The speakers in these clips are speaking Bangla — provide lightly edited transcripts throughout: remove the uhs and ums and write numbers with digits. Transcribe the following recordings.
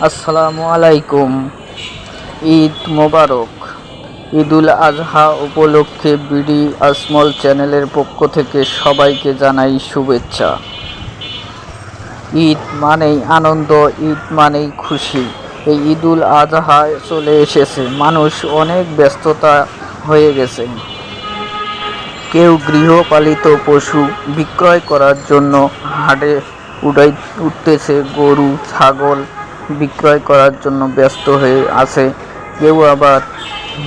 আসসালামু আলাইকুম। ঈদ মোবারক। ঈদুল আজহা উপলক্ষে বিডি আজমল চ্যানেলের পক্ষ থেকে সবাইকে জানাই শুভেচ্ছা। ঈদ মানেই আনন্দ, ঈদ মানেই খুশি। এই ঈদুল আজহা চলে এসেছে, মানুষ অনেক ব্যস্ততা হয়ে গেছে। কেউ গৃহপালিত পশু বিক্রয় করার জন্য হাটে উঠতেছে, গরু ছাগল বিক্রয় করার জন্য ব্যস্ত হয়ে আছে। কেউ আবার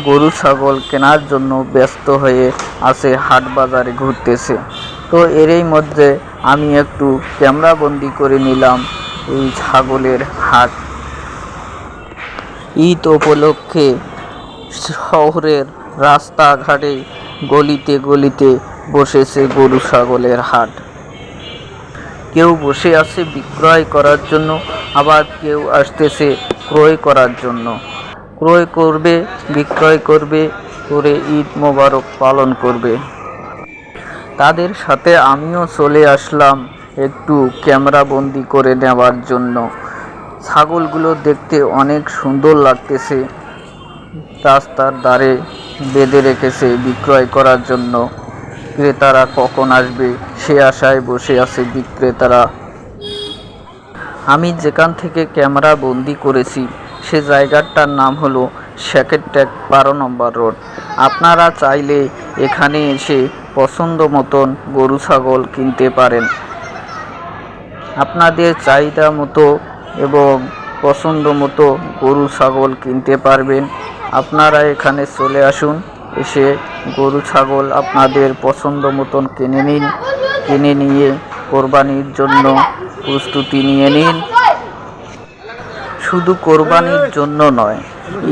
গরু ছাগল কেনার জন্য ব্যস্ত হয়ে আছে, হাট বাজারে ঘুরতেছে। তো এরই মধ্যে আমি একটু ক্যামেরাবন্দি করে নিলাম এই ছাগলের হাট। ঈদ উপলক্ষে শহরের রাস্তাঘাটে গলিতে গলিতে বসেছে গরু ছাগলের হাট। কেউ বসে আছে বিক্রয় করার জন্য, আবার কেউ আসতেছে ক্রয় করার জন্য। ক্রয় করবে, বিক্রয় করবে, করে ঈদ মোবারক পালন করবে। তাদের সাথে আমিও চলে আসলাম একটু ক্যামেরাবন্দি করে নেওয়ার জন্য। ছাগলগুলো দেখতে অনেক সুন্দর লাগতেছে। রাস্তার ধারে বেঁধে রেখেছে বিক্রয় করার জন্য। ক্রেতারা কখন আসবে সে আশায় বসে আছে বিক্রেতারা। আমি যেখান থেকে ক্যামেরা বন্দি করেছি সে জায়গাটার নাম হলো সেকেন্ডটেক 12 নম্বর রোড। আপনারা চাইলে এখানে এসে পছন্দ মতন গরু ছাগল কিনতে পারেন। আপনাদের চাহিদা মতো এবং পছন্দ মতো গরু ছাগল কিনতে পারবেন। আপনারা এখানে চলে আসুন, এসে গরু ছাগল আপনাদের পছন্দ মতন কিনে নিন। কিনে নিয়ে কোরবানির জন্য প্রস্তুতি নিয়ে নিন। শুধু কোরবানির জন্য নয়,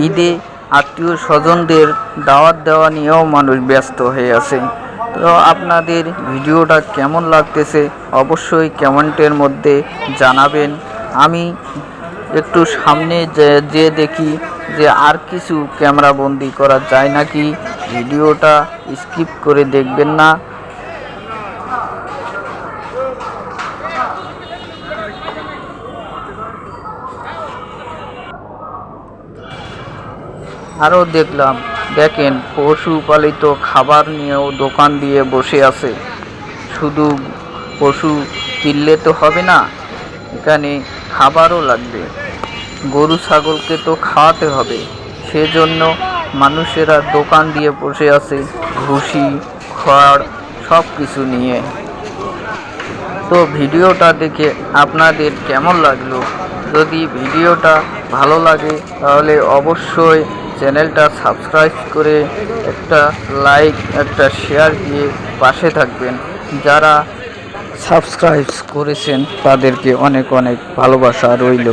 ঈদে আত্মীয় স্বজনদের দাওয়াত দেওয়া নিয়েও মানুষ ব্যস্ত হয়ে আছে। তো আপনাদের ভিডিওটা কেমন লাগতেছে অবশ্যই কমেন্টের মধ্যে জানাবেন। আমি একটু সামনে যে দেখি যে আর কিছু ক্যামেরা বন্দি করা যায় নাকি। ভিডিওটা স্কিপ করে দেখবেন না। আরও দেখলাম, দেখেন পশুপালিত খাবার নিয়েও দোকান দিয়ে বসে আছে। শুধু পশু কিনলে তো হবে না, এখানে খাবারও লাগবে। গরু ছাগলকে তো খাওয়াতে হবে, সেজন্য মানুষেরা দোকান দিয়ে বসে আছে ভুসি খড় সব কিছু নিয়ে। তো ভিডিওটা দেখে আপনাদের কেমন লাগলো? যদি ভিডিওটা ভালো লাগে তাহলে অবশ্যই চ্যানেলটা সাবস্ক্রাইব করে একটা লাইক একটা শেয়ার দিয়ে পাশে থাকবেন। যারা সাবস্ক্রাইব করেছেন তাদেরকে অনেক অনেক ভালোবাসা রইল।